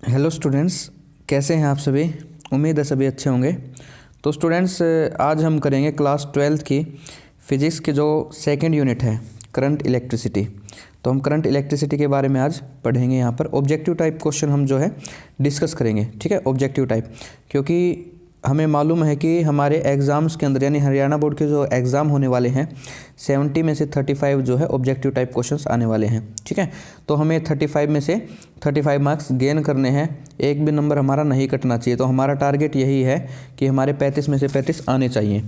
Hello students, कैसे हैं आप सभी। उम्मीद है सभी अच्छे होंगे। तो स्टूडेंट्स, आज हम करेंगे क्लास 12th की फिज़िक्स की जो सेकंड यूनिट है, करंट इलेक्ट्रिसिटी। तो हम करंट इलेक्ट्रिसिटी के बारे में आज पढ़ेंगे। यहाँ पर ऑब्जेक्टिव टाइप क्वेश्चन हम जो है डिस्कस करेंगे। ठीक है, ऑब्जेक्टिव टाइप, क्योंकि हमें मालूम है कि हमारे एग्ज़ाम्स के अंदर यानी हरियाणा बोर्ड के जो एग्ज़ाम होने वाले हैं 70 में से 35 जो है ऑब्जेक्टिव टाइप क्वेश्चंस आने वाले हैं। ठीक है, तो हमें 35 में से 35 मार्क्स गेन करने हैं, एक भी नंबर हमारा नहीं कटना चाहिए। तो हमारा टारगेट यही है कि हमारे 35 में से 35 आने चाहिए।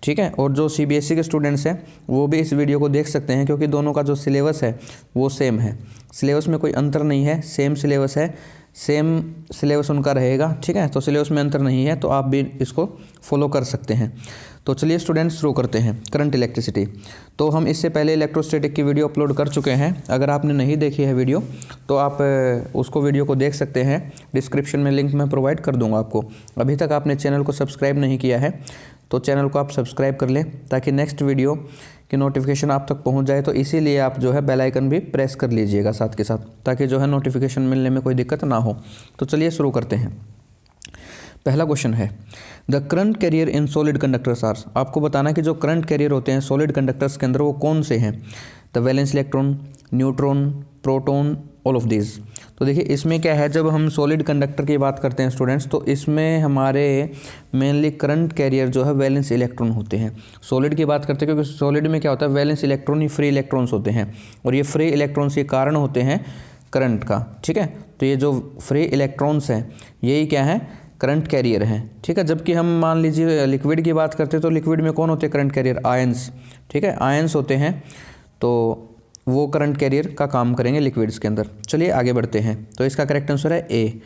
ठीक है, और जो CBSE के स्टूडेंट्स हैं वो भी इस वीडियो को देख सकते हैं, क्योंकि दोनों का जो सिलेबस है वो सेम है। सिलेबस में कोई अंतर नहीं है, सेम सिलेबस है, सेम सिलेबस उनका रहेगा। ठीक है, तो सिलेबस में अंतर नहीं है, तो आप भी इसको फॉलो कर सकते हैं। तो चलिए स्टूडेंट्स, शुरू करते हैं करंट इलेक्ट्रिसिटी। तो हम इससे पहले इलेक्ट्रोस्टैटिक की वीडियो अपलोड कर चुके हैं। अगर आपने नहीं देखी है वीडियो तो आप उसको वीडियो को देख सकते हैं। डिस्क्रिप्शन में लिंक मैं प्रोवाइड कर दूंगा आपको। अभी तक आपने चैनल को सब्सक्राइब नहीं किया है तो चैनल को आप सब्सक्राइब कर लें, ताकि नेक्स्ट वीडियो की नोटिफिकेशन आप तक पहुंच जाए। तो इसीलिए आप जो है बेल आइकन भी प्रेस कर लीजिएगा साथ के साथ, ताकि जो है नोटिफिकेशन मिलने में कोई दिक्कत ना हो। तो चलिए शुरू करते हैं। पहला क्वेश्चन है, the current carrier in solid conductors are. आपको बताना कि जो करंट कैरियर होते हैं सॉलिड कंडक्टर्स के अंदर वो कौन से हैं। The valence electron, neutron, proton, all of these. तो देखिए इसमें क्या है, जब हम सॉलिड कंडक्टर की बात करते हैं स्टूडेंट्स, तो इसमें हमारे मेनली करंट कैरियर जो है वैलेंस इलेक्ट्रॉन होते हैं। सॉलिड की बात करते हैं क्योंकि सॉलिड में क्या होता है, वैलेंस इलेक्ट्रॉन ही फ्री इलेक्ट्रॉन्स होते हैं, और ये फ्री इलेक्ट्रॉन्स के कारण होते हैं करंट का। ठीक है, तो ये जो फ्री इलेक्ट्रॉन्स हैं यही क्या है, करंट कैरियर हैं। ठीक है, जबकि हम मान लीजिए लिक्विड की बात करते हैं तो लिक्विड में कौन होते हैं करंट कैरियर, आयंस। ठीक है, आयंस होते हैं, तो वो करंट कैरियर का काम करेंगे लिक्विड्स के अंदर। चलिए आगे बढ़ते हैं। तो इसका करेक्ट आंसर है ए।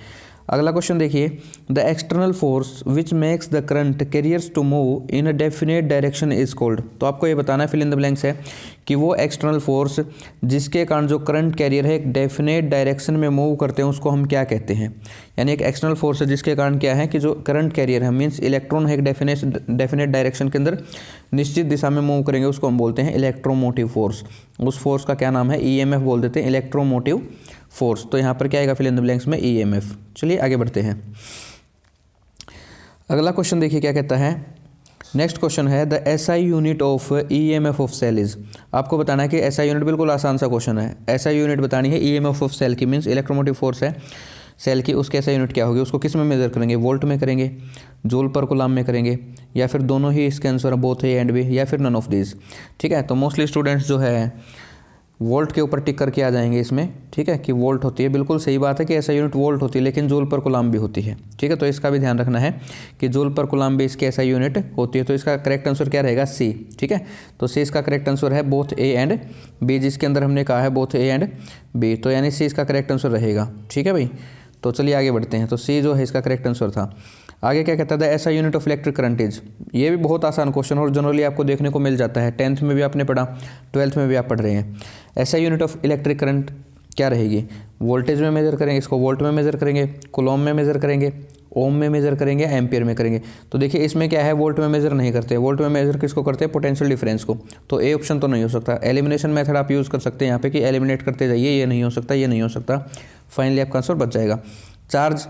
अगला क्वेश्चन देखिए, the external force which makes the current carriers to move in a definite direction is called. तो आपको ये बताना है, फिल इन द ब्लैंक्स है कि वो एक्सटर्नल फोर्स जिसके कारण जो करंट कैरियर है एक डेफिनेट डायरेक्शन में मूव करते हैं उसको हम क्या कहते हैं। यानी एक एक्सटर्नल फोर्स है जिसके कारण क्या है कि जो करंट कैरियर है, मीन्स इलेक्ट्रॉन है एक डेफिनेट डायरेक्शन के अंदर निश्चित दिशा में मूव करेंगे, उसको हम बोलते हैं इलेक्ट्रोमोटिव फोर्स। उस फोर्स का क्या नाम है, EMF बोल देते हैं, इलेक्ट्रोमोटिव फोर्स। तो यहाँ पर क्या आएगा, फिल इन द ब्लैंक्स में EMF। चलिए आगे बढ़ते हैं। अगला क्वेश्चन देखिए क्या कहता है। नेक्स्ट क्वेश्चन है, the SI unit of EMF of cell is. आपको बताना है कि SI यूनिट, बिल्कुल आसान सा क्वेश्चन है। SI यूनिट बतानी है EMF ऑफ सेल की, मीन्स इलेक्ट्रोमोटिव फोर्स है सेल की, उसकी SI यूनिट क्या होगी, उसको किस में मेजर करेंगे, वोल्ट में करेंगे, जूल पर कूलम में करेंगे, या फिर दोनों ही इसके आंसर है, बोथ ए एंड बी, या फिर नन ऑफ दीज। ठीक है, तो मोस्टली स्टूडेंट्स जो है वोल्ट के ऊपर टिक करके आ जाएंगे इसमें। ठीक है, कि वोल्ट होती है, बिल्कुल सही बात है कि SI यूनिट वोल्ट होती है, लेकिन जूल पर कूलम भी होती है। ठीक है, तो इसका भी ध्यान रखना है कि जूल पर कूलम भी इसकी SI यूनिट होती है। तो इसका करेक्ट आंसर क्या रहेगा, सी। ठीक है, तो सी इसका करेक्ट आंसर है, बोथ ए एंड बी, जिसके अंदर हमने कहा है बोथ ए एंड बी, तो यानी सी इसका करेक्ट आंसर रहेगा। ठीक है भाई, तो चलिए आगे बढ़ते हैं। तो सी जो है इसका करेक्ट आंसर था। आगे क्या कहता था, SI unit of electric current is. ये भी बहुत आसान क्वेश्चन और जनरली आपको देखने को मिल जाता है, 10th में भी आपने पढ़ा, 12th में भी आप पढ़ रहे हैं। SI unit of electric current क्या रहेगी, वोल्टेज में मेजर करेंगे, इसको वोल्ट में मेजर करेंगे, कूलम में मेजर करेंगे, ओम में मेजर करेंगे, एम्पियर में करेंगे। तो देखिए इसमें क्या है, वोल्ट में मेजर नहीं करते, वोल्ट में मेजर किसको करते हैं, पोटेंशियल डिफरेंस को। तो ए ऑप्शन तो नहीं हो सकता। एलिमिनेशन मेथड आप यूज़ कर सकते हैं यहाँ पे कि एलिमिनेट करते जाइए, ये नहीं हो सकता, ये नहीं हो सकता, फाइनली आपका आंसर बच जाएगा। चार्ज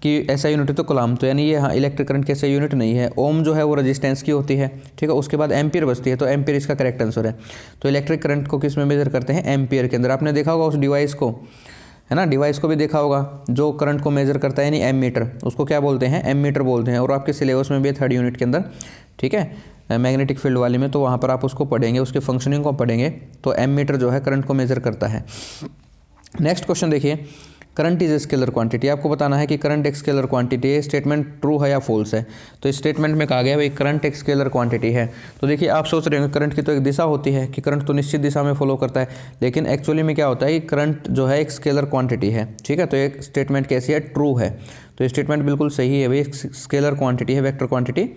की SI यूनिट है तो कूलम, तो यानी ये हाँ इलेक्ट्रिक करंट की SI यूनिट नहीं है। ओम जो है वो रेजिस्टेंस की होती है। ठीक है, उसके बाद एम्पियर बचती है, तो एम्पियर इसका करेक्ट आंसर है। तो इलेक्ट्रिक करंट को किस में मेजर करते हैं, एम्पियर के अंदर। आपने देखा होगा उस डिवाइस को, है ना, डिवाइस को भी देखा होगा जो करंट को मेजर करता है, यानी एमीटर, उसको क्या बोलते हैं, एमीटर बोलते हैं। और आपके सिलेबस में भी 3rd यूनिट के अंदर, ठीक है, मैग्नेटिक फील्ड वाले में, तो वहाँ पर आप उसको पढ़ेंगे, उसके फंक्शनिंग को पढ़ेंगे। तो एमीटर जो है करंट को मेजर करता है। नेक्स्ट क्वेश्चन देखिए, current is a scalar quantity. आपको बताना है कि करंट एक स्केलर क्वांटिटी है, स्टेटमेंट ट्रू है या फॉल्स है। तो इस स्टेटमेंट में कहा गया भाई करंट एक स्केलर क्वांटिटी है। तो देखिए आप सोच रहे होंगे करंट की तो एक दिशा होती है कि करंट तो निश्चित दिशा में फॉलो करता है, लेकिन एक्चुअली में क्या होता है कि करंट जो है एक स्केलर क्वांटिटी है। ठीक है, तो एक स्टेटमेंट कैसी है, ट्रू है। तो ये स्टेटमेंट बिल्कुल सही है भाई, स्केलर क्वांटिटी है, वेक्टर क्वांटिटी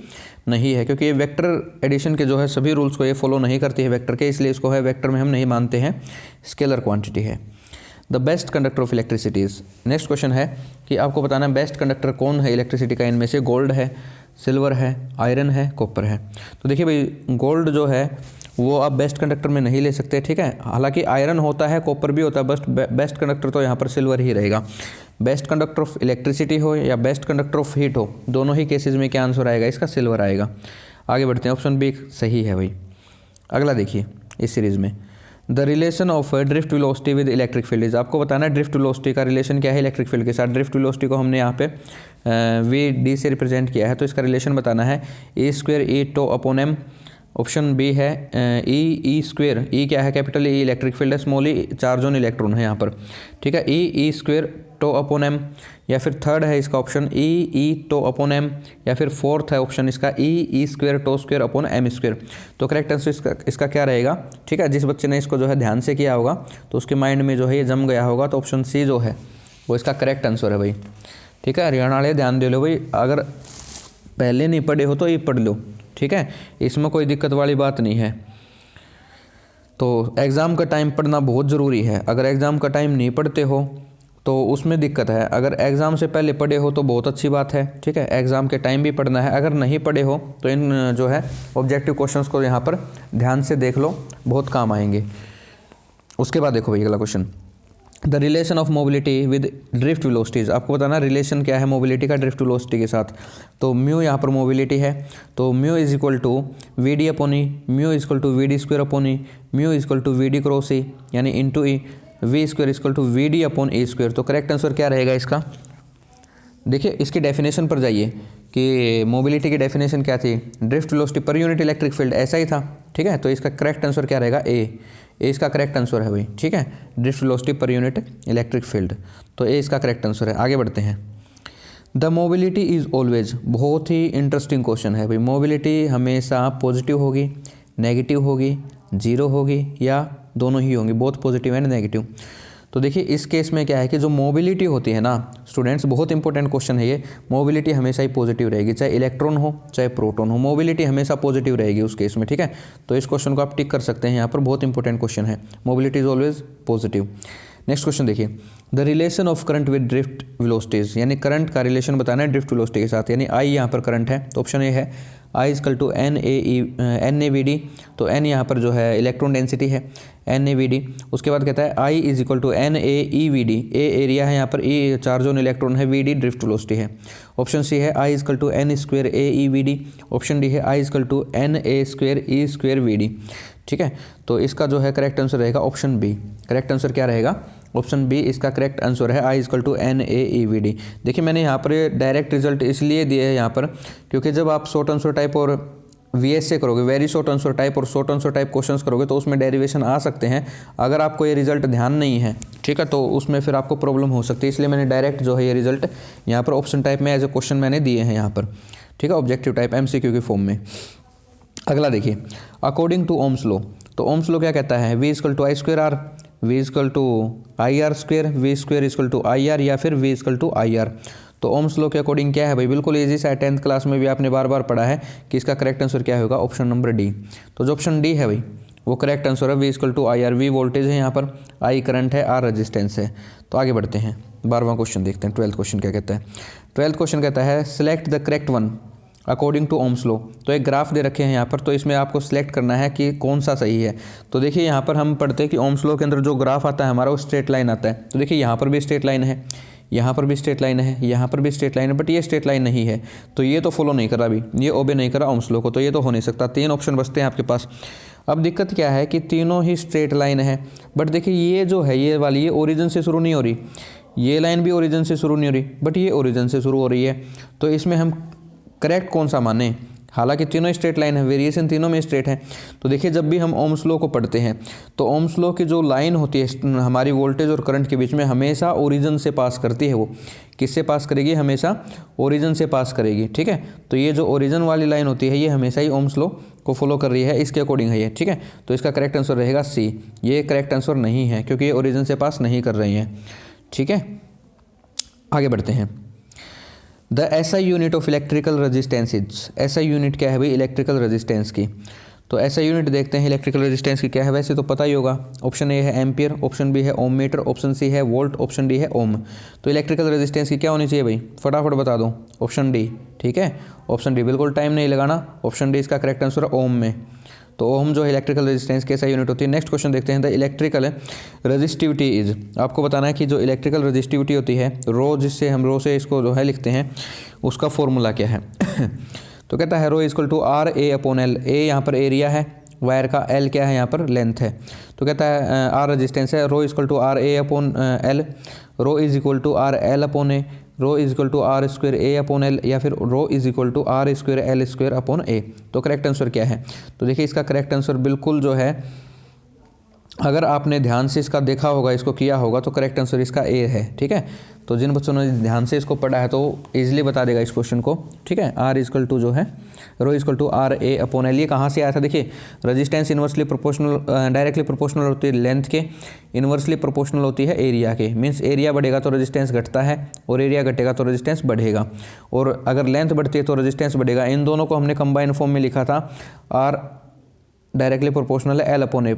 नहीं है, क्योंकि ये वेक्टर एडिशन के जो है सभी रूल्स को ये फॉलो नहीं करती है वेक्टर के, इसलिए इसको है वेक्टर में हम नहीं मानते हैं, स्केलर क्वांटिटी है। The best conductor of electricities. Next question है कि आपको बताना है बेस्ट कंडक्टर कौन है इलेक्ट्रिसिटी का। इनमें से गोल्ड है, सिल्वर है, आयरन है, कॉपर है। तो देखिए भाई गोल्ड जो है वो आप बेस्ट कंडक्टर में नहीं ले सकते, ठीक है। हालांकि आयरन होता है, कॉपर भी होता है, बस बेस्ट कंडक्टर तो यहाँ पर सिल्वर ही रहेगा। बेस्ट कंडक्टर ऑफ इलेक्ट्रिसिटी हो या बेस्ट कंडक्टर ऑफ हीट हो, दोनों ही केसेस में क्या आंसर आएगा इसका, सिल्वर आएगा। आगे बढ़ते हैं, ऑप्शन बी सही है भाई। अगला देखिए इस सीरीज़ में, the relation of drift velocity with electric field is, आपको बताना है ड्रिफ्ट वेलोसिटी का रिलेशन क्या है इलेक्ट्रिक फील्ड के साथ। ड्रिफ्ट वेलोसिटी को हमने यहाँ पे वी डी से रिप्रेजेंट किया है, तो इसका रिलेशन बताना है A square E tau upon M. Option B है ई स्क्वायर, ई क्या है, कैपिटल ई इलेक्ट्रिक फील्ड है, small E charge on electron है यहाँ पर, ठीक है। E square tau upon M, या फिर थर्ड है इसका option E tau upon M, या फिर फोर्थ है ऑप्शन इसका E square tau square upon M square. तो करेक्ट आंसर इसका क्या रहेगा, ठीक है। जिस बच्चे ने इसको जो है ध्यान से किया होगा तो उसके माइंड में जो है ये जम गया होगा, तो ऑप्शन सी जो है वो इसका करेक्ट आंसर है भाई, ठीक है। हरियाणा वाले ध्यान दे लो भाई, अगर पहले नहीं पढ़े हो तो ये पढ़ लो, ठीक है, इसमें कोई दिक्कत वाली बात नहीं है। तो एग्ज़ाम का टाइम पढ़ना बहुत ज़रूरी है, अगर एग्ज़ाम का टाइम नहीं पढ़ते हो तो उसमें दिक्कत है। अगर एग्ज़ाम से पहले पढ़े हो तो बहुत अच्छी बात है, ठीक है, एग्ज़ाम के टाइम भी पढ़ना है। अगर नहीं पढ़े हो तो इन जो है ऑब्जेक्टिव क्वेश्चंस को यहाँ पर ध्यान से देख लो, बहुत काम आएंगे। उसके बाद देखो भाई अगला question, the relation of mobility with drift velocities, आपको बताना रिलेशन क्या है मोबिलिटी का ड्रिफ्ट वेलोसिटी के साथ। तो म्यू यहाँ पर मोबिलिटी है, तो mu is equal to V D upon E, mu is equal to V D square upon E, mu is equal to V D cross E यानी into E, V square is equal to V D upon E square. तो correct answer क्या रहेगा इसका, देखिए इसकी definition पर जाइए कि मोबिलिटी की डेफिनेशन क्या थी, drift velocity per unit electric field, ऐसा ही था, ठीक है। तो इसका करेक्ट आंसर क्या रहेगा, ए इसका करेक्ट आंसर है भाई, ठीक है, drift velocity per unit electric field, तो ए इसका करेक्ट आंसर है। आगे बढ़ते हैं, द मोबिलिटी इज़ ऑलवेज, बहुत ही इंटरेस्टिंग क्वेश्चन है भाई। मोबिलिटी हमेशा पॉजिटिव होगी, नेगेटिव होगी, जीरो होगी या दोनों ही होंगी, बहुत पॉजिटिव एंड नेगेटिव। तो देखिए इस केस में क्या है कि जो मोबिलिटी होती है ना स्टूडेंट्स, बहुत इंपॉर्टेंट क्वेश्चन है ये, मोबिलिटी हमेशा ही पॉजिटिव रहेगी, चाहे इलेक्ट्रॉन हो चाहे प्रोटॉन हो, मोबिलिटी हमेशा पॉजिटिव रहेगी उस केस में, ठीक है। तो इस क्वेश्चन को आप टिक कर सकते हैं यहाँ पर, बहुत इंपॉर्टेंट क्वेश्चन है, mobility is always positive. Next question देखिए, the relation of current with drift velocities, यानी करंट का रिलेशन बताना है ड्रिफ्ट वेलोसिटी के साथ, यानी आई यहाँ पर करंट है, तो ऑप्शन ए है I is equal to N A V D, तो एन यहाँ पर जो है इलेक्ट्रॉन डेंसिटी है, एन ए वी डी। उसके बाद कहता है I is equal to N A E V D, A area है यहाँ पर, ई चार्ज ऑन इलेक्ट्रॉन है, वी डी ड्रिफ्ट वेलोसिटी है। ऑप्शन सी है I is equal to N square A E V D, option D है I is equal to N A square E square V D, ठीक है। तो इसका जो है करेक्ट आंसर रहेगा ऑप्शन बी। करेक्ट आंसर क्या रहेगा, ऑप्शन बी इसका करेक्ट आंसर है, I is equal to N A E V D. देखिए मैंने यहाँ पर डायरेक्ट रिजल्ट इसलिए दिए है यहाँ पर, क्योंकि जब आप शॉर्ट आंसर टाइप और वीएस से करोगे, वेरी शॉर्ट आंसर टाइप और शॉर्ट आंसर टाइप क्वेश्चंस करोगे तो उसमें डेरिवेशन आ सकते हैं। अगर आपको ये रिजल्ट ध्यान नहीं है, ठीक है, तो उसमें फिर आपको प्रॉब्लम हो सकती है, इसलिए मैंने डायरेक्ट जो है ये रिजल्ट यहाँ पर ऑप्शन टाइप में एज ए क्वेश्चन मैंने दिए हैं यहाँ पर, ठीक है, ऑब्जेक्टिव टाइप एमसीक्यू के फॉर्म में। अगला देखिए, अकॉर्डिंग टू ओम्स लॉ, तो ओम्स लॉ क्या कहता है, V equal to I square R, V equal to I R square, V square equal to I R, या फिर V equal to I R. तो ओम्स लॉ के according क्या है भाई, बिल्कुल इजी सा है, 10th क्लास में भी आपने बार बार पढ़ा है कि इसका करेक्ट आंसर क्या होगा, ऑप्शन नंबर डी। तो जो ऑप्शन डी है भाई वो करेक्ट आंसर है, V equal to I R, V voltage है यहाँ पर, आई करंट है, आर रेजिस्टेंस है। तो आगे बढ़ते हैं, 12वां क्वेश्चन देखते हैं, 12th क्वेश्चन क्या कहता है। 12th क्वेश्चन कहता है select the correct one according to Ohm's law. तो एक ग्राफ दे रखे हैं यहाँ पर, तो इसमें आपको सिलेक्ट करना है कि कौन सा सही है। तो देखिए यहाँ पर हम पढ़ते हैं कि ओम्स लॉ के अंदर जो ग्राफ आता है हमारा वो स्ट्रेट लाइन आता है। तो देखिए यहाँ पर भी स्ट्रेट लाइन है, यहाँ पर भी स्ट्रेट लाइन है, यहाँ पर भी स्ट्रेट लाइन है, बट ये स्ट्रेट लाइन नहीं है, तो ये तो फॉलो नहीं कर रहा, अभी ये ओबे नहीं कर रहा ओम्स लॉ को, तो ये तो हो नहीं सकता। 3 ऑप्शन बचते हैं आपके पास। अब दिक्कत क्या है कि तीनों ही स्ट्रेट लाइन है, बट देखिए ये जो है ये वाली, ये ओरिजिन से शुरू नहीं हो रही, ये लाइन भी ओरिजिन से शुरू नहीं हो रही, बट ये ओरिजिन से शुरू हो रही है। तो इसमें हम करेक्ट कौन सा माने, हालांकि तीनों स्ट्रेट लाइन है, वेरिएशन तीनों में स्ट्रेट है। तो देखिए जब भी हम ओम्स लॉ को पढ़ते हैं तो ओम्स लॉ की जो लाइन होती है हमारी वोल्टेज और करंट के बीच में, हमेशा ओरिजिन से पास करती है। वो किससे पास करेगी, हमेशा ओरिजिन से पास करेगी, ठीक है। तो ये जो ओरिजिन वाली लाइन होती है ये हमेशा ही ओम्स लॉ को फॉलो कर रही है, इसके अकॉर्डिंग है ये, ठीक है। तो इसका करेक्ट आंसर रहेगा सी, ये करेक्ट आंसर नहीं है क्योंकि ये ओरिजिन से पास नहीं कर रही हैं, ठीक है। आगे बढ़ते हैं, the SI unit of electrical resistance is, SI unit क्या है भाई, इलेक्ट्रिकल रेजिस्टेंस की। तो एसआई यूनिट देखते हैं इलेक्ट्रिकल रेजिस्टेंस की क्या है, वैसे तो पता ही होगा। ऑप्शन ए है एम्पियर, ऑप्शन बी है ओम मीटर, ऑप्शन सी है वोल्ट, ऑप्शन डी है ओम। तो इलेक्ट्रिकल रेजिस्टेंस की क्या होनी चाहिए भाई, फटाफट बता दो, ऑप्शन डी, ठीक है। ऑप्शन डी, बिल्कुल टाइम नहीं लगाना, ऑप्शन डी इसका करेक्ट आंसर है ओम में। तो ओम जो है इलेक्ट्रिकल रेजिस्टेंस की SI यूनिट होती है। नेक्स्ट क्वेश्चन देखते हैं, द इलेक्ट्रिकल रेजिस्टिविटी इज, आपको बताना है कि जो इलेक्ट्रिकल रेजिस्टिविटी होती है रो, जिससे हम रो से इसको जो है लिखते हैं, उसका फॉर्मूला क्या है। तो कहता है rho equal to RA/L, A यहाँ पर एरिया है वायर का, L क्या है यहाँ पर लेंथ है। तो कहता है R रेजिस्टेंस है, rho equal to RA/L, rho is equal to RL/A, rho is equal to R² A/L, या फिर rho is equal to R² L² A। तो करेक्ट आंसर क्या है? तो देखिए इसका करेक्ट आंसर बिल्कुल जो है, अगर आपने ध्यान से इसका देखा होगा, इसको किया होगा, तो करेक्ट आंसर इसका A है। ठीक है, तो जिन बच्चों ने ध्यान से इसको पढ़ा है तो इजीली बता देगा इस क्वेश्चन को। ठीक है, R इक्वल टू जो है रो इक्वल टू RA/L, ये कहाँ से आया था? देखिए resistance inversely proportional, directly proportional होती है लेंथ के, इन्वर्सली प्रोपोर्शनल होती है एरिया के। मीन्स एरिया बढ़ेगा तो रेजिस्टेंस घटता है, और एरिया घटेगा तो रेजिस्टेंस बढ़ेगा, और अगर लेंथ बढ़ती है तो रेजिस्टेंस बढ़ेगा। इन दोनों को हमने कंबाइन फॉर्म में लिखा था, R डायरेक्टली प्रोपोर्शनल है L/A।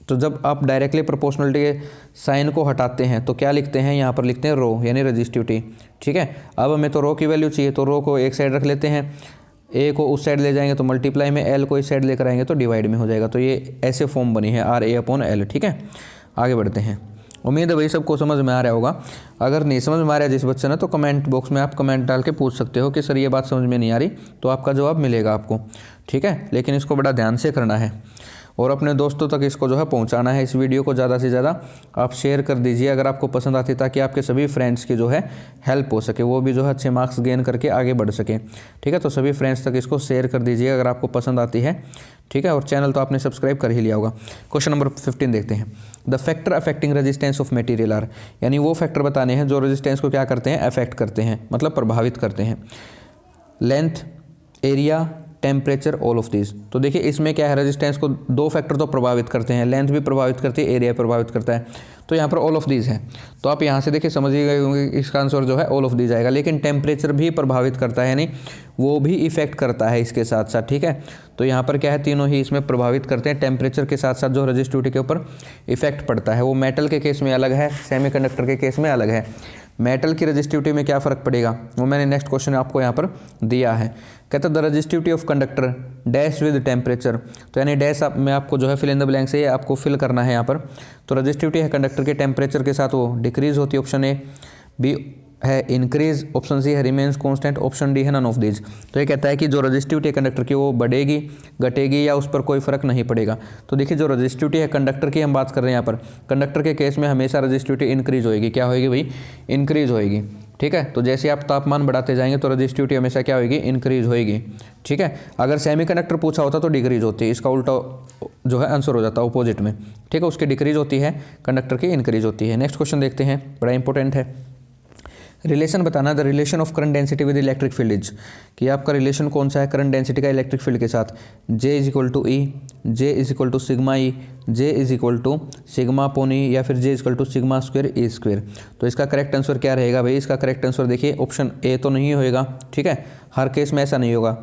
तो जब आप डायरेक्टली प्रोपोर्शनलिटी के साइन को हटाते हैं तो क्या लिखते हैं? यहाँ पर लिखते हैं रो, यानी रेजिस्टिविटी। ठीक है, अब हमें तो रो की वैल्यू चाहिए, तो रो को एक साइड रख लेते हैं, A को उस साइड ले जाएंगे तो मल्टीप्लाई में, L को इस साइड लेकर आएंगे तो डिवाइड में हो जाएगा। तो ये ऐसे फॉर्म बनी है RA/L। ठीक है, आगे बढ़ते हैं। उम्मीद है भाई सबको समझ में आ रहा होगा। अगर नहीं समझ में आ रहा है जिस बच्चे ने, तो कमेंट बॉक्स में आप कमेंट डाल के पूछ सकते हो कि सर ये बात समझ में नहीं आ रही, तो आपका जवाब मिलेगा आपको। ठीक है, लेकिन इसको बड़ा ध्यान से करना है और अपने दोस्तों तक इसको जो है पहुंचाना है। इस वीडियो को ज़्यादा से ज़्यादा आप शेयर कर दीजिए अगर आपको पसंद आती, ताकि आपके सभी फ्रेंड्स की जो है हेल्प हो सके, वो भी जो है अच्छे मार्क्स गेन करके आगे बढ़ सके। ठीक है, तो सभी फ्रेंड्स तक इसको शेयर कर दीजिए अगर आपको पसंद आती है। ठीक है, और चैनल तो आपने सब्सक्राइब कर ही लिया होगा। क्वेश्चन नंबर 15 देखते हैं, the factor affecting resistance of material are, यानी वो फैक्टर बताने हैं जो रेजिस्टेंस को क्या करते हैं? अफेक्ट करते हैं, मतलब प्रभावित करते हैं। Length, area, temperature, all of this. तो देखिए इसमें क्या है, रेजिस्टेंस को दो फैक्टर तो प्रभावित करते हैं, लेंथ भी प्रभावित करती है, एरिया प्रभावित करता है। तो यहाँ पर ऑल ऑफ दीज है, तो आप यहाँ से देखिए समझ ही गए होंगे इसका आंसर जो है ऑल ऑफ दीज आएगा। लेकिन टेम्परेचर भी प्रभावित करता है, यानी वो भी इफेक्ट करता है इसके साथ साथ। ठीक है, तो यहाँ पर क्या है, तीनों ही इसमें प्रभावित करते हैं। टेम्परेचर के साथ साथ जो रेजिस्टिविटी के ऊपर इफेक्ट पड़ता है, वो मेटल के केस में अलग है, सेमीकंडक्टर के केस में अलग है। मेटल की रेजिस्टिविटी में क्या फ़र्क पड़ेगा, वो मैंने नेक्स्ट क्वेश्चन आपको यहाँ पर दिया है। कहता है the resistivity of conductor dash with temperature, तो यानी डैश में आपको जो है फिल इन द ब्लैंक से आपको फिल करना है यहाँ पर। तो रेजिस्टिविटी है कंडक्टर के टेम्परेचर के साथ, वो डिक्रीज होती है, ऑप्शन ए। बी है इंक्रीज, ऑप्शन सी है रिमेन्स कांस्टेंट, ऑप्शन डी है नन ऑफ दीज। तो ये कहता है कि जो रेजिस्टिविटी है कंडक्टर की वो बढ़ेगी, घटेगी, या उस पर कोई फर्क नहीं पड़ेगा। तो देखिए जो रेजिस्टिविटी है कंडक्टर की हम बात कर रहे हैं यहाँ पर, कंडक्टर के केस में हमेशा रेजिस्टिविटी इंक्रीज होएगी। क्या होएगी भाई? इंक्रीज होएगी। ठीक है, तो जैसे आप तापमान बढ़ाते जाएंगे तो रेजिस्टिविटी हमेशा क्या होगी? इंक्रीज होएगी। ठीक है, अगर सेमीकंडक्टर पूछा होता तो डिक्रीज होती है, इसका उल्टा जो है आंसर हो जाता है ऑपोजिट में। ठीक है, उसकी डिक्रीज होती है, कंडक्टर की इंक्रीज होती है। नेक्स्ट क्वेश्चन देखते हैं, बड़ा इंपॉर्टेंट है। रिलेशन बताना, the relation of current density with electric field is, कि आपका रिलेशन कौन सा है करंट डेंसिटी का इलेक्ट्रिक फील्ड के साथ। J is equal to E, J is equal to sigma E, J is equal to sigma upon E, या फिर J is equal to sigma square E square. तो इसका करेक्ट आंसर क्या रहेगा भाई? इसका करेक्ट आंसर देखिए ऑप्शन ए तो नहीं होएगा। ठीक है, हर केस में ऐसा नहीं होगा।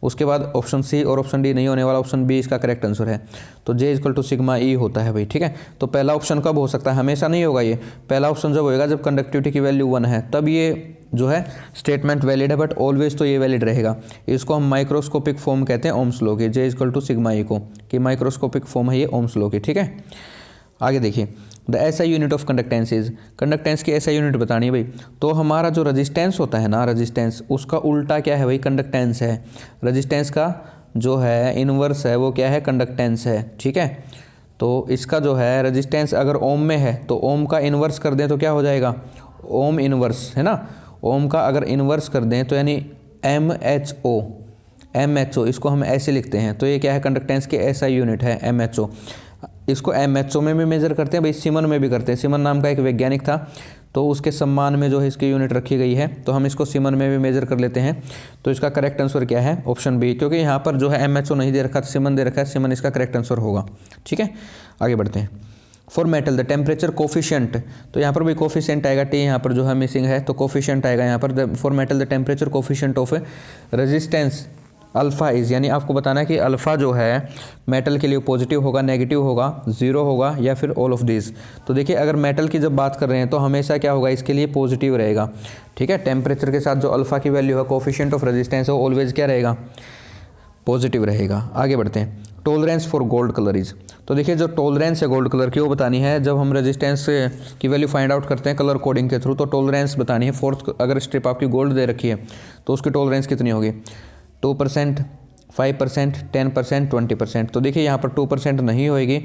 उसके बाद ऑप्शन सी और ऑप्शन डी नहीं होने वाला, ऑप्शन बी इसका करेक्ट आंसर है। तो J equal to sigma E होता है भाई। ठीक है, तो पहला ऑप्शन कब हो सकता है? हमेशा नहीं होगा ये। पहला ऑप्शन जब होएगा जब कंडक्टिविटी की वैल्यू 1 है, तब ये जो है स्टेटमेंट वैलिड है, बट ऑलवेज तो ये वैलिड रहेगा। इसको हम माइक्रोस्कोपिक फॉर्म कहते हैं ओम्स लॉ के, J equal to sigma E को, कि माइक्रोस्कोपिक फॉर्म है ये ओम्स लॉ की। ठीक है, आगे देखिए, the SI unit of conductance is, conductance की SI यूनिट बतानी है भाई। तो हमारा जो रेजिस्टेंस होता है ना, रेजिस्टेंस, उसका उल्टा क्या है भाई? कंडक्टेंस है। रेजिस्टेंस का जो है इनवर्स है वो क्या है? कंडक्टेंस है। ठीक है, तो इसका जो है रेजिस्टेंस अगर ओम में है तो ओम का इनवर्स कर दें तो क्या हो जाएगा? ओम इनवर्स, है ना। ओम का अगर इनवर्स कर दें तो यानी MHO, इसको हम ऐसे लिखते हैं। तो ये क्या है? कंडक्टेंस की SI यूनिट है MHO। इसको MHO में भी मेजर करते हैं भाई, सीमन में भी करते हैं। सीमन नाम का एक वैज्ञानिक था, तो उसके सम्मान में जो है इसकी यूनिट रखी गई है, तो हम इसको सीमन में भी मेजर कर लेते हैं। तो इसका करेक्ट आंसर क्या है? ऑप्शन बी, क्योंकि यहाँ पर जो है MHO नहीं दे रखा, सीमन दे रखा है, सीमन इसका करेक्ट आंसर होगा। ठीक है, आगे बढ़ते हैं। For metal the temperature coefficient, तो यहाँ पर भी कोफिशिएंट आएगा, टी यहाँ पर जो है मिसिंग है, तो कोफिशिएंट आएगा यहाँ पर। For metal the temperature coefficient of resistance alpha is, यानी आपको बताना है कि अल्फ़ा जो है मेटल के लिए पॉजिटिव होगा, नेगेटिव होगा, जीरो होगा, या फिर ऑल ऑफ दिस। तो देखिए अगर मेटल की जब बात कर रहे हैं तो हमेशा क्या होगा? इसके लिए पॉजिटिव रहेगा। ठीक है, टेम्परेचर के साथ जो अल्फ़ा की वैल्यू है, कोफिशिएंट ऑफ रेजिस्टेंस है, वो ऑलवेज क्या रहेगा? पॉजिटिव रहेगा। आगे बढ़ते हैं। Tolerance for gold colour is. तो देखिए जो टॉलरेंस है गोल्ड कलर की वो बतानी है। जब हम रेजिस्टेंस की वैल्यू फाइंड आउट करते हैं कलर कोडिंग के थ्रू, तो टॉलरेंस बतानी है। फोर्थ अगर स्ट्रिप आपकी गोल्ड दे रखी है तो उसकी टॉलरेंस कितनी होगी, 2%, 5%, 10%, 20%। तो देखिए यहाँ पर 2% नहीं होएगी,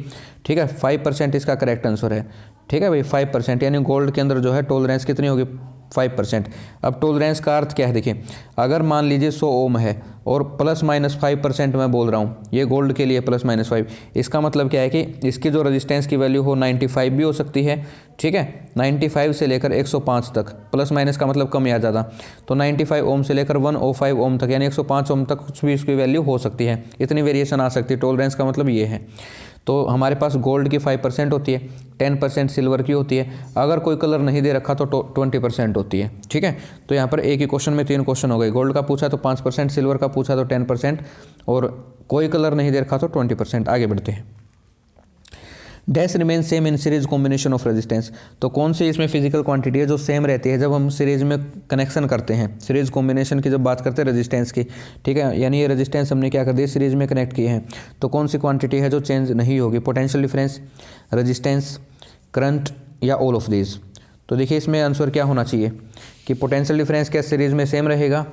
ठीक है, 5% इसका करेक्ट आंसर है, ठीक है भाई, 5%, यानी गोल्ड के अंदर जो है टॉलरेंस कितनी होगी, 5%। अब टॉलरेंस का अर्थ क्या है, देखिए अगर मान लीजिए 100 ओम है और ±5% मैं बोल रहा हूँ, ये गोल्ड के लिए ±5, इसका मतलब क्या है कि इसकी जो रेजिस्टेंस की वैल्यू हो 95 भी हो सकती है, ठीक है, 95 से लेकर 105 तक, प्लस माइनस का मतलब कम या ज़्यादा, तो 95 ओम से लेकर 105 ओम तक यानी 105 ओम तक कुछ भी इसकी वैल्यू हो सकती है, इतनी वेरिएशन आ सकती है। टॉलरेंस का मतलब ये है। तो हमारे पास गोल्ड की 5% होती है, 10% सिल्वर की होती है, अगर कोई कलर नहीं दे रखा तो 20% होती है, ठीक है। तो यहाँ पर एक ही क्वेश्चन में 3 क्वेश्चन हो गए, गोल्ड का पूछा तो 5%, सिल्वर का पूछा तो 10% और कोई कलर नहीं दे रखा तो 20%। आगे बढ़ते हैं। Dash remain same in series combination of resistance. तो कौन सी इसमें फिजिकल क्वांटिटी है जो सेम रहती है जब हम सीरीज में कनेक्शन करते हैं, सीरीज कॉम्बिनेशन की जब बात करते हैं रेजिस्टेंस की, ठीक है, यानी ये रेजिस्टेंस हमने क्या कर दिया, सीरीज में कनेक्ट किए हैं, तो कौन सी क्वांटिटी है जो चेंज नहीं होगी, पोटेंशियल डिफरेंस, रेजिस्टेंस, करंट या ऑल ऑफ दीज। तो देखिए इसमें आंसर क्या होना चाहिए कि पोटेंशियल डिफरेंस क्या सीरीज में सेम रहेगा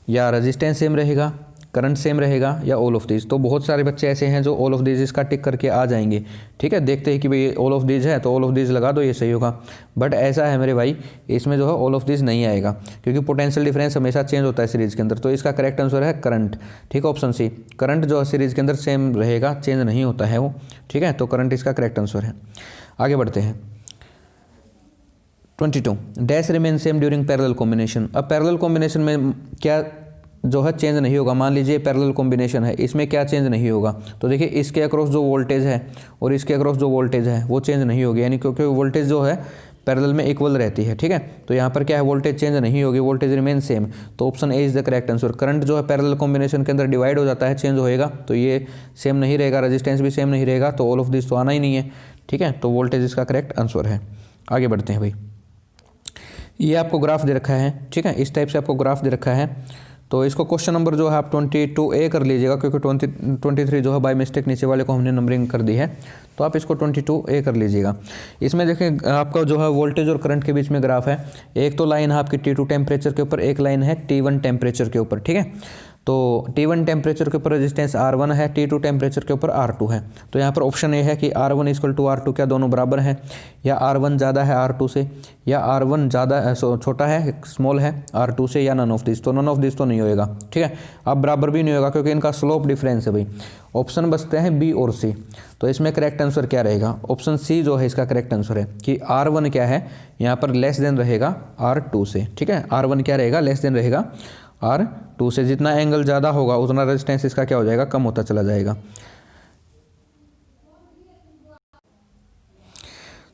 या रेजिस्टेंस सेम रहेगा, करंट सेम रहेगा या ऑल ऑफ दीज। तो बहुत सारे बच्चे ऐसे हैं जो ऑल ऑफ दीज इसका टिक करके आ जाएंगे, ठीक है, देखते हैं कि भाई ऑल ऑफ दीज है तो ऑल ऑफ दीज लगा दो, ये सही होगा। बट ऐसा है मेरे भाई, इसमें जो है ऑल ऑफ दीज नहीं आएगा क्योंकि पोटेंशियल डिफरेंस हमेशा चेंज होता है सीरीज के अंदर। तो इसका करेक्ट आंसर है करंट, ठीक है, ऑप्शन सी, करंट जो है सीरीज के अंदर सेम रहेगा, चेंज नहीं होता है वो, ठीक है, तो करंट इसका करेक्ट आंसर है। आगे बढ़ते हैं। 22 dash remain same during parallel combination. अब पैरेलल कॉम्बिनेशन में क्या जो है चेंज नहीं होगा, मान लीजिए पैरेलल कॉम्बिनेशन है, इसमें क्या चेंज नहीं होगा, तो देखिए इसके अक्रॉस जो वोल्टेज है और इसके अक्रॉस जो वोल्टेज है वो चेंज नहीं होगी, यानी क्योंकि वोल्टेज जो है पैरेलल में इक्वल रहती है, ठीक है, तो यहाँ पर क्या है, वोल्टेज चेंज नहीं होगी, वोल्टेज रिमेन सेम, तो option A is the correct answer. Current जो है पैरेलल कॉम्बिनेशन के अंदर डिवाइड हो जाता है, चेंज होएगा, तो ये सेम नहीं रहेगा, रेजिस्टेंस भी सेम नहीं रहेगा, तो ऑल ऑफ दिस तो आना ही नहीं है, ठीक है, तो वोल्टेज इसका करेक्ट आंसर है। आगे बढ़ते हैं भाई। ये आपको ग्राफ दे रखा है, ठीक है, इस टाइप से आपको ग्राफ दे रखा है, तो इसको क्वेश्चन नंबर जो है आप 22A कर लीजिएगा क्योंकि 23 जो है बाय मिस्टेक नीचे वाले को हमने नंबरिंग कर दी है, तो आप इसको 22A कर लीजिएगा। इसमें देखें आपका जो है वोल्टेज और करंट के बीच में ग्राफ है, एक तो लाइन है आपकी T2 टेम्परेचर के ऊपर, एक लाइन है T1 टेम्परेचर के ऊपर, ठीक है, तो T1 टेम्परेचर के ऊपर रेजिस्टेंस R1 है, T2 टेम्परेचर के ऊपर R2 है। तो यहाँ पर ऑप्शन ए है कि R1 इक्वल टू R2 क्या दोनों बराबर हैं, या R1 ज़्यादा है R2 से, या R1 ज़्यादा छोटा है स्मॉल है R2 से, या नन ऑफ दिस। तो नन ऑफ दिस तो नहीं होएगा, ठीक है, अब बराबर भी नहीं होगा क्योंकि इनका स्लोप डिफरेंस है भाई। ऑप्शन बचते हैं बी और सी, तो इसमें करेक्ट आंसर क्या रहेगा, ऑप्शन सी जो है इसका करेक्ट आंसर है कि R1 क्या है यहाँ पर लेस देन रहेगा R2 से, ठीक है, R1 क्या रहेगा, लेस देन रहेगा R2 से। जितना एंगल ज़्यादा होगा उतना रेजिस्टेंस इसका क्या हो जाएगा, कम होता चला जाएगा।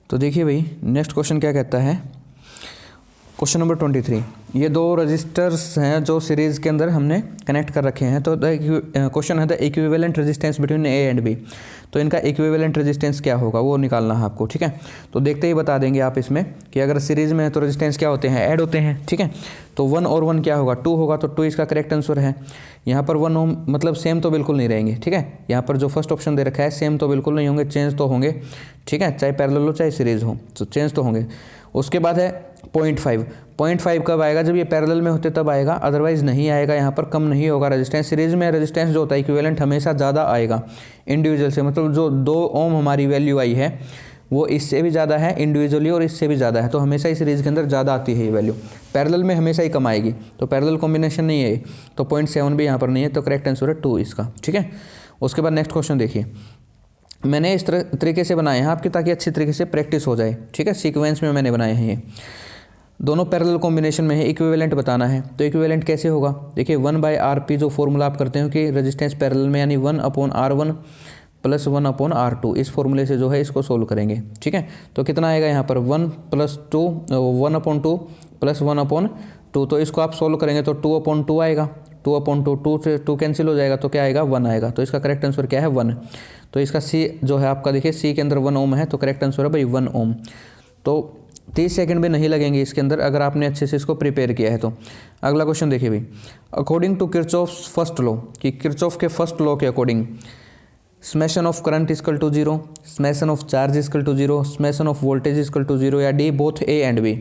तो देखिए भाई नेक्स्ट क्वेश्चन क्या कहता है, क्वेश्चन नंबर 23। ये दो रजिस्टर्स हैं जो सीरीज़ के अंदर हमने कनेक्ट कर रखे हैं, तो क्वेश्चन है the equivalent resistance between A and B. तो इनका इक्विवेलेंट रेजिस्टेंस क्या होगा वो निकालना है आपको, ठीक है, तो देखते ही बता देंगे आप इसमें कि अगर सीरीज़ में है तो रेजिस्टेंस क्या होते हैं, ऐड होते हैं, ठीक है, तो 1 और 1 क्या होगा, 2 होगा, तो 2 इसका करेक्ट आंसर है। यहाँ पर 1 ओम मतलब सेम तो बिल्कुल नहीं रहेंगे, ठीक है, यहाँ पर जो फर्स्ट ऑप्शन दे रखा है सेम तो बिल्कुल नहीं होंगे, चेंज तो होंगे, ठीक है, चाहे पैरेलल हो चाहे सीरीज़ हो, तो चेंज तो होंगे। उसके बाद है 0.5 कब आएगा, जब ये पैरेलल में होते तब आएगा, अदरवाइज नहीं आएगा, यहाँ पर कम नहीं होगा रेजिस्टेंस। सीरीज में रेजिस्टेंस जो होता है इक्विवेलेंट हमेशा ज़्यादा आएगा इंडिविजुअल से, मतलब जो 2 ओम हमारी वैल्यू आई है वो इससे भी ज़्यादा है इंडिविजुअली और इससे भी ज़्यादा है, तो हमेशा इस सीरीज़ के अंदर ज़्यादा आती है ये वैल्यू, पैरेलल में हमेशा ही कम आएगी, तो पैरेलल कॉम्बिनेशन नहीं है, तो 0.7 भी यहाँ पर नहीं है, तो करेक्ट आंसर है 2 इसका, ठीक है। उसके बाद नेक्स्ट क्वेश्चन देखिए, मैंने इस तरीके से बनाए हैं आपकी ताकि अच्छी तरीके से प्रैक्टिस हो जाए, ठीक है, सीक्वेंस में मैंने बनाए हैं, ये दोनों पैरेलल कॉम्बिनेशन में है, इक्विवेलेंट बताना है। तो इक्विवेलेंट कैसे होगा, देखिए 1/RP जो फॉर्मूला आप करते हो कि रेजिस्टेंस पैरेलल में, यानी 1/R1 + 1/R2, इस फॉर्मूले से जो है इसको सोल्व करेंगे, ठीक है, तो कितना आएगा यहाँ पर 1 + 2 1/2 + 1/2, तो इसको आप सोल्व करेंगे तो 2/2 आएगा, 2/2, 2 से 2 कैंसिल हो जाएगा, तो क्या आएगा 1 आएगा, तो इसका करेक्ट आंसर क्या है 1। तो इसका सी जो है आपका देखिए सी के अंदर 1 ओम है, तो करेक्ट आंसर है भाई 1 ओम। तो 30 सेकंड भी नहीं लगेंगे इसके अंदर अगर आपने अच्छे से इसको प्रिपेयर किया है तो। अगला क्वेश्चन देखिए भाई, according to Kirchhoff's first law, कि किरचॉफ के फर्स्ट लॉ के according summation of current is equal to zero, summation of charge is equal to zero, summation of voltage is equal to zero, या D both A and B.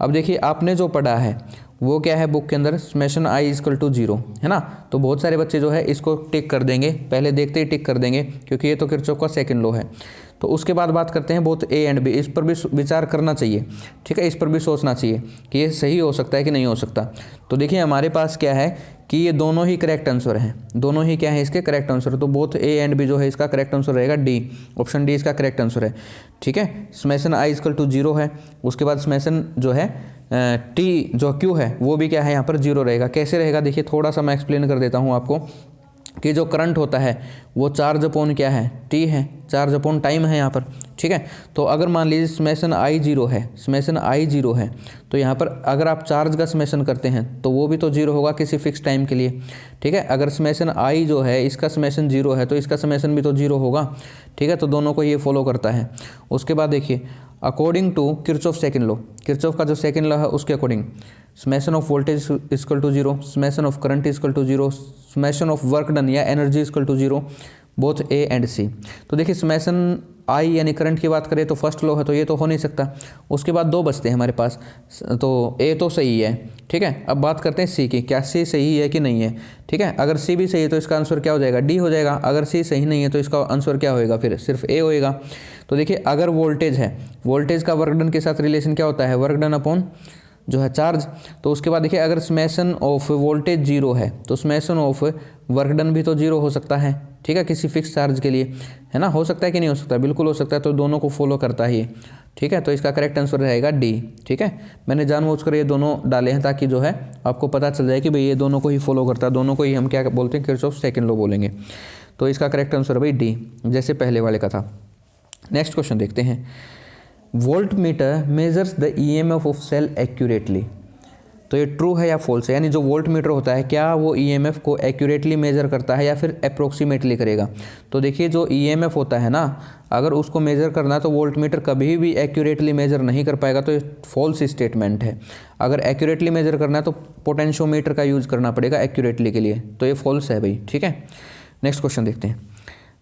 अब देखिए आपने जो पढ़ा है वो क्या है बुक के अंदर, summation I is equal to zero, है ना। तो बहुत सारे बच्चे जो है इसको टिक कर देंगे, पहले देखते ही टिक कर देंगे, क्योंकि ये तो किरचॉफ का सेकंड लॉ है। तो उसके बाद बात करते हैं बोथ ए एंड बी। इस पर भी विचार करना चाहिए, ठीक है, इस पर भी सोचना चाहिए कि ये सही हो सकता है कि नहीं हो सकता। तो देखिए हमारे पास क्या है कि ये दोनों ही करेक्ट आंसर हैं, दोनों ही क्या है इसके करेक्ट आंसर। तो बोथ ए एंड बी जो है इसका करेक्ट आंसर रहेगा डी, ऑप्शन डी इसका करेक्ट आंसर है, ठीक है। Summation I is equal to zero है, उसके बाद समेशन जो है टी जो क्यू है वो भी क्या है यहाँ पर जीरो रहेगा। कैसे रहेगा देखिए थोड़ा सा मैं एक्सप्लेन कर देता हूँ आपको कि जो करंट होता है वो चार्ज अपॉन क्या है, टी है, चार्ज अपॉन टाइम है यहाँ पर, ठीक है। तो अगर मान लीजिए समेशन आई जीरो है, समेशन आई जीरो है, तो यहाँ पर अगर आप चार्ज का समेशन करते हैं तो वो भी तो जीरो होगा किसी फिक्स टाइम के लिए, ठीक है। अगर समेशन आई जो है इसका समेशन जीरो है तो इसका समेशन भी तो जीरो होगा, ठीक है। तो दोनों को ये फॉलो करता है। उसके बाद देखिए according to Kirchhoff second law, Kirchhoff का जो सेकंड लॉ है उसके according summation of voltage is equal to zero, summation of current is equal to zero, summation of work done या energy is equal to zero, both A and C. तो देखिए summation आई यानी current की बात करें तो फर्स्ट लॉ है तो ये तो हो नहीं सकता। उसके बाद दो बचते हैं हमारे पास, तो ए तो सही है, ठीक है। अब बात करते हैं सी की, क्या सी सही है कि नहीं है, ठीक है। अगर सी भी सही है तो इसका आंसर क्या हो जाएगा, डी हो जाएगा। अगर सी सही नहीं है तो इसका आंसर क्या होएगा, फिर सिर्फ ए होएगा। तो देखिए अगर वोल्टेज है, वोल्टेज का वर्क डन के साथ रिलेशन क्या होता है, वर्क डन अपॉन जो है चार्ज। तो उसके बाद देखिए अगर समेशन ऑफ वोल्टेज जीरो है तो समेशन ऑफ वर्क डन भी तो जीरो हो सकता है, ठीक है, किसी फिक्स चार्ज के लिए, है ना। हो सकता है कि नहीं हो सकता, बिल्कुल हो सकता है। तो दोनों को फॉलो करता है ये, ठीक है। तो इसका करेक्ट आंसर रहेगा डी, ठीक है। मैंने जानबूझकर ये दोनों डाले हैं ताकि जो है आपको पता चल जाए कि भाई ये दोनों को ही फॉलो करता है, दोनों को ही हम क्या बोलते हैं, किरचॉफ सेकंड लॉ बोलेंगे। तो इसका करेक्ट आंसर भाई डी, जैसे पहले वाले का था। नेक्स्ट क्वेश्चन देखते हैं। Voltmeter measures the EMF of cell accurately. तो ये ट्रू है या फॉल्स है, यानी जो वोल्ट मीटर होता है क्या वो ईएमएफ को एक्यूरेटली मेजर करता है या फिर अप्रोक्सीमेटली करेगा। तो देखिए जो ईएमएफ होता है ना, अगर उसको मेजर करना है तो वोल्ट मीटर कभी भी एक्यूरेटली मेजर नहीं कर पाएगा, तो ये फॉल्स स्टेटमेंट है। अगर एक्यूरेटली मेजर करना है तो पोटेंशियोमीटर का यूज़ करना पड़ेगा एक्यूरेटली के लिए, तो ये फॉल्स है भाई, ठीक है। नेक्स्ट क्वेश्चन देखते हैं।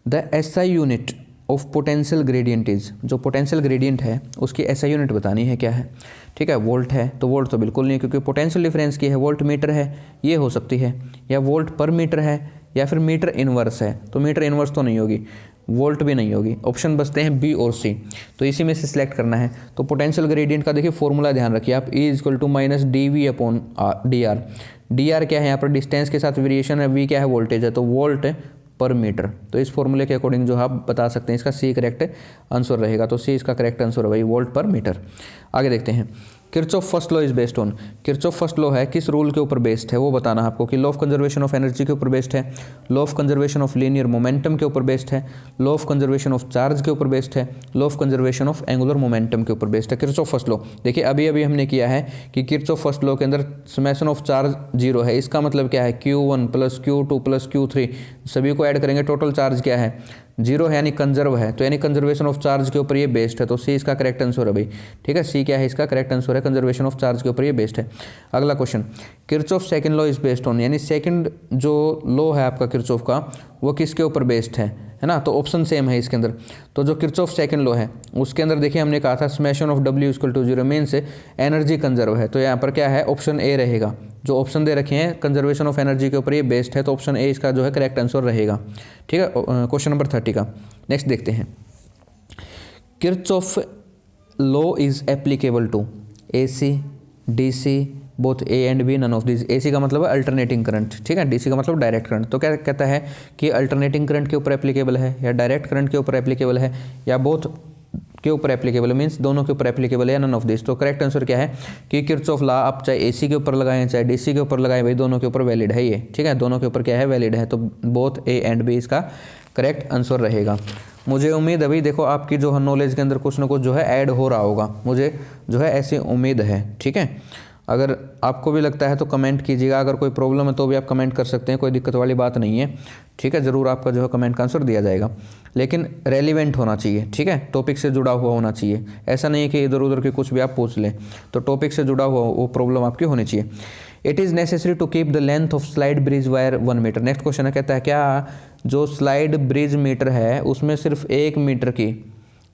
The SI unit of potential gradient is, जो पोटेंशियल ग्रेडियंट है उसकी एसआई यूनिट बतानी है क्या है, ठीक है। वोल्ट है तो वोल्ट तो बिल्कुल नहीं, क्योंकि पोटेंशियल डिफरेंस की है, वोल्ट मीटर है ये हो सकती है, या वोल्ट पर मीटर है, या फिर मीटर इनवर्स है। तो मीटर इनवर्स तो नहीं होगी, वोल्ट भी नहीं होगी। ऑप्शन बचते हैं बी और सी, तो इसी में से सिलेक्ट करना है। तो पोटेंशियल ग्रेडियंट का देखिए फॉर्मूला ध्यान रखिए आप, E is equal to minus D V upon D R. D R क्या है यहाँ पर, डिस्टेंस के साथ वेरिएशन है, वी क्या है, वोल्टेज है, तो वोल्ट पर मीटर। तो इस फॉर्मूले के अकॉर्डिंग जो आप बता सकते हैं इसका सी करेक्ट आंसर रहेगा। तो सी इसका करेक्ट आंसर है भाई, वोल्ट पर मीटर। आगे देखते हैं। Kirchhoff first law is based on, Kirchhoff first law है किस रूल के ऊपर बेस्ड है वो बताना है आपको, कि law of conservation of energy के ऊपर बेस्ड है, law of conservation of linear momentum के ऊपर बेस्ड है, law of conservation of charge के ऊपर बेस्ड है, law of conservation of angular momentum के ऊपर बेस्ड है। किरचॉफ फर्स्ट लॉ देखिए अभी अभी हमने किया है कि किरचॉफ फर्स्ट लॉ के अंदर समेशन ऑफ चार्ज जीरो है, इसका मतलब क्या है, Q1 plus Q2 plus Q3 सभी को ऐड करेंगे, टोटल चार्ज क्या है, जीरो है, यानी कंजर्व है, तो यानी कंजर्वेशन ऑफ चार्ज के ऊपर ये बेस्ड है। तो सी इसका करेक्ट आंसर है भाई, ठीक है। सी क्या है इसका करेक्ट आंसर है, कंजर्वेशन ऑफ चार्ज के ऊपर ये बेस्ड है। अगला question, Kirchhoff second law is based on, यानी सेकंड जो लॉ है आपका किरचॉफ का वो किसके ऊपर बेस्ड है ना। तो ऑप्शन सेम है इसके अंदर। तो जो किरचॉफ सेकंड लॉ है उसके अंदर देखिए हमने कहा था summation of W equal to zero, mean से एनर्जी कंजर्व है, तो यहाँ पर क्या है ऑप्शन ए रहेगा। जो ऑप्शन दे रखे हैं कंजर्वेशन ऑफ एनर्जी के ऊपर ये बेस्ड है, तो ऑप्शन ए इसका जो है करेक्ट आंसर रहेगा, ठीक है। क्वेश्चन नंबर 30 का नेक्स्ट देखते हैं। Kirchhoff law is applicable to AC, DC, both A and B, none of this. AC का मतलब है अल्टरनेटिंग करंट, ठीक है। DC का मतलब डायरेक्ट करंट। तो क्या कहता है कि अल्टरनेटिंग करंट के ऊपर एप्लीकेबल है, या डायरेक्ट करंट के ऊपर एप्लीकेबल है, या बोथ के ऊपर एप्लीकेबल है, मीन्स दोनों के ऊपर एप्लीकेबल है, या नन ऑफ दिस। तो करेक्ट आंसर क्या है कि किरचॉफ लॉ आप चाहे AC के ऊपर लगाएं चाहे DC के ऊपर लगाएं, भाई दोनों के ऊपर वैलिड है ये, ठीक है। दोनों के ऊपर क्या है, वैलिड है। तो बोथ ए एंड बी इसका करेक्ट आंसर रहेगा। मुझे उम्मीद है भाई देखो आपकी जो है नॉलेज के अंदर कुछ ना कुछ जो है ऐड हो रहा होगा, मुझे जो है ऐसी उम्मीद है, ठीक है। अगर आपको भी लगता है तो कमेंट कीजिएगा, अगर कोई प्रॉब्लम है तो भी आप कमेंट कर सकते हैं, कोई दिक्कत वाली बात नहीं है, ठीक है। ज़रूर आपका जो है कमेंट का आंसर दिया जाएगा, लेकिन रेलिवेंट होना चाहिए, ठीक है, टॉपिक से जुड़ा हुआ होना चाहिए। ऐसा नहीं है कि इधर उधर के कुछ भी आप पूछ लें, तो टॉपिक से जुड़ा हुआ वो प्रॉब्लम आपकी होनी चाहिए। It is necessary to keep the length of slide bridge wire 1 metre. Next question है, कहता है क्या जो स्लाइड ब्रिज मीटर है उसमें सिर्फ 1 मीटर की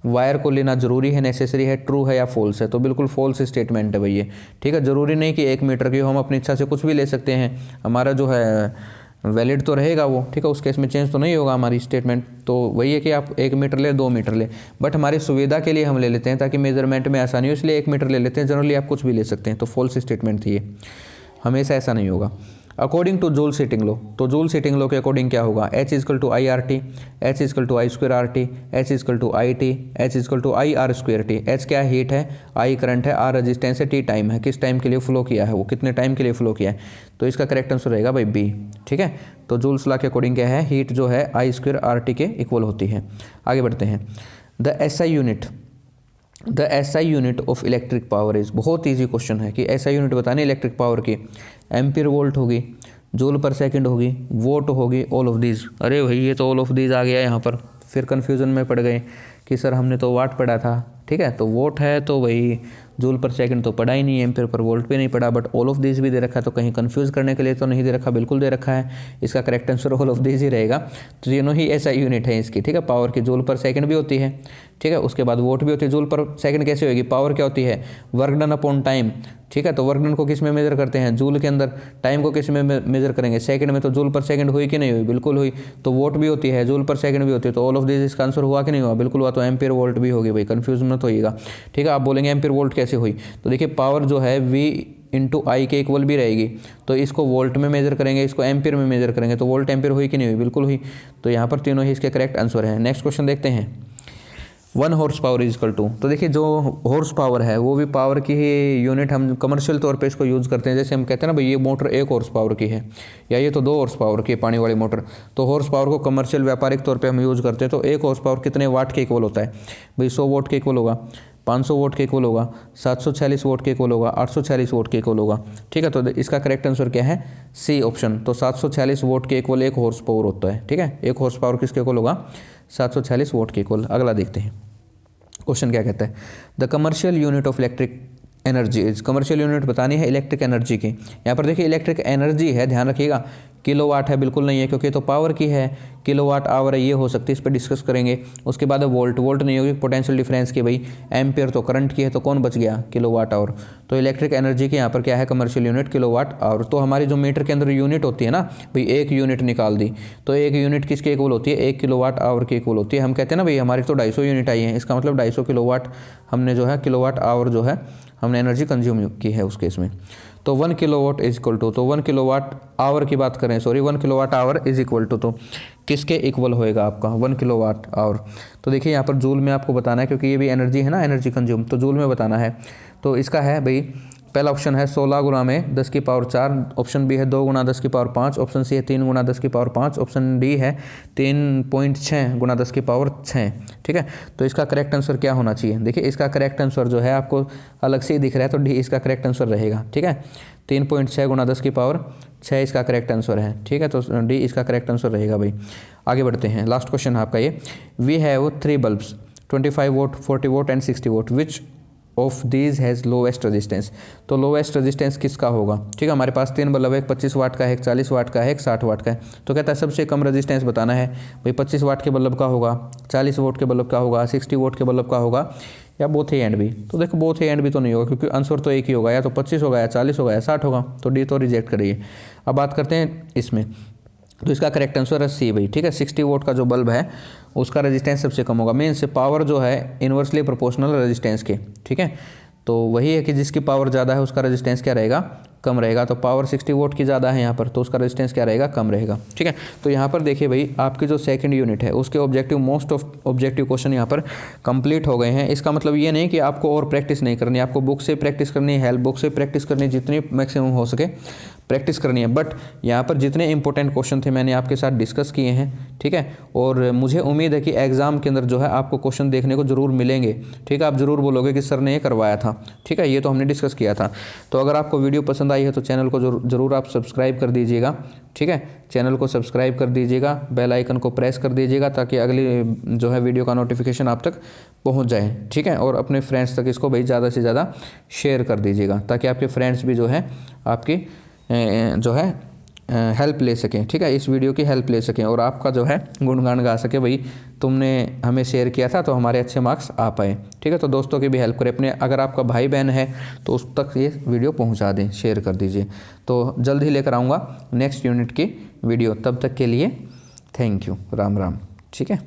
वायर को लेना जरूरी है, नेसेसरी है, ट्रू है या फॉल्स है? तो बिल्कुल फॉल्स स्टेटमेंट है भाई ये, ठीक है। जरूरी नहीं कि 1 मीटर की हो, हम अपनी इच्छा से कुछ भी ले सकते हैं, हमारा जो है वैलिड तो रहेगा वो, ठीक है। उस केस में चेंज तो नहीं होगा हमारी स्टेटमेंट। तो वही है कि आप 1 मीटर ले, 2 मीटर ले, बट हमारी सुविधा के लिए हम ले लेते हैं ताकि मेजरमेंट में आसानी हो, इसलिए 1 मीटर ले लेते हैं। जनरली आप कुछ भी ले सकते हैं। तो फॉल्स स्टेटमेंट थी ये, हमेशा ऐसा नहीं होगा। According to Joule heating law, तो जूल सीटिंग लॉ के अकॉर्डिंग क्या होगा? H equal to I R T, H equal to I square R T, H equal to I T, H equal to I R square T. H क्या है? Heat है, I current है, R resistance है, T time है, किस time के लिए flow किया है, वो कितने टाइम के लिए फ्लो किया है। तो इसका करेक्ट आंसर रहेगा भाई बी, ठीक है। तो जूल्स लॉ के अकॉर्डिंग क्या है? हीट जो है आई स्क्वेयर आर टी के इक्वल होती है। आगे बढ़ते हैं। The SI unit of electric power is, बहुत ईजी क्वेश्चन है कि SI यूनिट बतानी इलेक्ट्रिक पावर की। एम्पीयर वोल्ट होगी, जूल पर सेकंड होगी, वोट होगी, ऑल ऑफ दीज। अरे भाई ये तो ऑल ऑफ दीज आ गया यहाँ पर, फिर कन्फ्यूज़न में पड़ गए कि सर हमने तो वाट पढ़ा था, ठीक है। तो वोट है तो वही, जूल पर सेकंड तो पढ़ा ही नहीं, एम्पीयर पर वोल्ट पे नहीं पढ़ा, बट ऑल ऑफ दीज भी दे रखा है, तो कहीं कंफ्यूज करने के लिए तो नहीं दे रखा, बिल्कुल दे रखा है। इसका correct answer all of these ही रहेगा। तो तीनों ही SI यूनिट है इसकी, ठीक है। पावर की जूल पर सेकंड भी होती है, ठीक है, उसके बाद वोट भी होती है। जूल पर सेकंड कैसे होगी? पावर क्या होती है? वर्क डन अपॉन टाइम, ठीक है। तो वर्क डन को किस में मेजर करते हैं? जूल के अंदर। टाइम को किस में मेजर करेंगे? सेकंड में। तो जूल पर सेकंड हुई कि नहीं हुई? बिल्कुल हुई। तो वोट भी होती है, जूल पर सेकंड भी होती है, तो ऑल ऑफ दिस इसका आंसर हुआ कि नहीं हुआ? बिल्कुल हुआ। तो एम्पीयर वोल्ट भी होगी भाई, कंफ्यूज मत होइएगा, ठीक है। आप बोलेंगे एम्पीयर वोल्ट कैसे हुई? तो देखिए पावर जो है V इंटू आई के इक्वल भी रहेगी, तो इसको वोल्ट में मेजर करेंगे, इसको एम्पीयर में मेजर करेंगे, तो वोल्ट एम्पीयर हुई कि नहीं हुई? बिल्कुल हुई। तो यहाँ पर तीनों ही इसके करेक्ट आंसर है। नेक्स्ट क्वेश्चन देखते हैं। 1 horsepower is equal to, तो देखिए जो हॉर्स पावर है वो भी पावर की ही यूनिट, हम कमर्शियल तौर पे इसको यूज़ करते हैं। जैसे हम कहते हैं ना भाई ये मोटर 1 हॉर्स पावर की है, या ये तो 2 हॉर्स पावर की है पानी वाली मोटर। तो हॉर्स पावर को कमर्शियल व्यापारिक तौर पे हम यूज़ करते हैं। तो 1 हॉर्स पावर कितने वाट के इक्वल होता है भाई? 100 वोट के इक्वल होगा, 500 वोट के इक्वल होगा, 746 वोट के इक्वल होगा, 846 वोट के इक्वल होगा, ठीक है। तो इसका करेक्ट आंसर क्या है? C option. तो 746 वोट के इक्वल 1 हॉर्स पावर होता है, ठीक है। 1 हॉर्स पावर किसके इक्वल होगा? 746 वोट के इक्वल। अगला देखते हैं क्वेश्चन क्या कहता है। The commercial unit of electric energy is, commercial unit बतानी है इलेक्ट्रिक एनर्जी की। यहाँ पर देखिए इलेक्ट्रिक एनर्जी है, ध्यान रखिएगा, किलोवाट है, बिल्कुल नहीं है क्योंकि ये तो पावर की है। किलोवाट आवर है, ये हो सकती है, इस पर डिस्कस करेंगे। उसके बाद वोल्ट, वोल्ट नहीं होगी, पोटेंशियल डिफरेंस की भाई। एम्पियर तो करंट की है, तो कौन बच गया? Kilowatt hour. तो इलेक्ट्रिक एनर्जी की यहाँ पर क्या है? Commercial unit kilowatt hour. तो हमारी जो मीटर के अंदर यूनिट होती है ना भाई, 1 यूनिट निकाल दी, तो 1 यूनिट किसके इक्वल होती है? 1 किलोवाट आवर की इक्वल होती है। हम कहते हैं ना भाई हमारी तो 250 यूनिट आई है, इसका मतलब 250 किलोवाट हमने जो है किलोवाट आवर जो है हमने एनर्जी कंज्यूम की है उस केस में। तो 1 किलोवाट इज इक्वल टू, तो 1 किलोवाट आवर की बात करें, sorry 1 kilowatt hour is equal to, तो किसके इक्वल होएगा आपका 1 किलोवाट आवर? तो देखिए यहाँ पर जूल में आपको बताना है, क्योंकि ये भी एनर्जी है ना, एनर्जी कंज्यूम, तो जूल में बताना है। तो इसका है भाई, पहला ऑप्शन है 16 गुना में 10 की पावर 4, ऑप्शन बी है 2 गुना 10 की पावर 5, ऑप्शन सी है 3 गुना 10 की पावर 5, ऑप्शन डी है 3.6 गुना 10 की पावर 6, ठीक है। तो इसका करेक्ट आंसर क्या होना चाहिए? देखिए इसका करेक्ट आंसर जो है आपको अलग से ही दिख रहा है, तो डी इसका करेक्ट आंसर रहेगा, ठीक है। 3.6 गुना 10 की पावर 6 इसका करेक्ट आंसर है, ठीक है। तो डी इसका करेक्ट आंसर रहेगा भाई। आगे बढ़ते हैं, लास्ट क्वेश्चन है आपका ये। We have 3 bulbs 25 watt, 40 watt and 60 watt, which of these has lowest resistance. तो लोएस्ट रेजिस्टेंस किसका होगा? ठीक है, हमारे पास 3 बल्ब है, एक 25 वाट का है, एक 40 वाट का है, एक 60 वाट का है। तो कहता है सबसे कम रेजिस्टेंस बताना है भाई। 25 वाट के बल्ब का होगा, 40 वोट के बल्ब का होगा, 60 वोट के बल्ब का होगा, या बोथ ए एंड बी। तो देखो बोथ ए एंड बी तो नहीं होगा, क्योंकि आंसर तो एक ही होगा, या तो 25 होगा, या 40 होगा, या 60 होगा। तो डी तो रिजेक्ट करिए। अब बात करते हैं इसमें, तो इसका करेक्ट आंसर है सी भाई, ठीक है। 60 वोट का जो बल्ब है उसका रेजिस्टेंस सबसे कम होगा। मीन्स पावर जो है इन्वर्सली प्रोपोर्शनल रेजिस्टेंस के, ठीक है। तो वही है कि जिसकी पावर ज़्यादा है उसका रेजिस्टेंस क्या रहेगा? कम रहेगा। तो पावर 60 वोट की ज़्यादा है यहाँ पर, तो उसका रेजिस्टेंस क्या रहेगा? कम रहेगा, ठीक है। तो यहाँ पर देखिए भाई, आपकी जो सेकंड यूनिट है उसके objective, most of objective question यहाँ पर कंप्लीट हो गए हैं। इसका मतलब ये नहीं कि आपको और प्रैक्टिस नहीं करनी, आपको बुक से प्रैक्टिस करनी है, हेल्प बुक से प्रैक्टिस करनी है, जितनी मैक्सिमम हो सके प्रैक्टिस करनी है। बट यहाँ पर जितने इंपॉर्टेंट क्वेश्चन थे मैंने आपके साथ डिस्कस किए हैं, ठीक है। और मुझे उम्मीद है कि एग्जाम के अंदर जो है आपको क्वेश्चन देखने को जरूर मिलेंगे, ठीक है। आप जरूर बोलोगे कि सर ने ये करवाया था, ठीक है, ये तो हमने डिस्कस किया था। तो अगर आपको वीडियो पसंद आई है तो चैनल को जरूर आप सब्सक्राइब कर दीजिएगा, ठीक है। चैनल को सब्सक्राइब कर दीजिएगा, बेल आइकन को प्रेस कर दीजिएगा, ताकि अगली जो है वीडियो का नोटिफिकेशन आप तक पहुंच जाए, ठीक है। और अपने फ्रेंड्स तक इसको भाई ज़्यादा से ज़्यादा शेयर कर दीजिएगा, ताकि आपके फ्रेंड्स भी जो है आपकी जो है हेल्प ले सकें, ठीक है, इस वीडियो की हेल्प ले सकें और आपका जो है गुणगान गा सके, भाई तुमने हमें शेयर किया था तो हमारे अच्छे मार्क्स आ पाए, ठीक है। तो दोस्तों की भी हेल्प करें, अपने अगर आपका भाई बहन है तो उस तक ये वीडियो पहुंचा दें, शेयर कर दीजिए। तो जल्द ही लेकर आऊँगा नेक्स्ट यूनिट की वीडियो, तब तक के लिए थैंक यू, राम राम, ठीक है।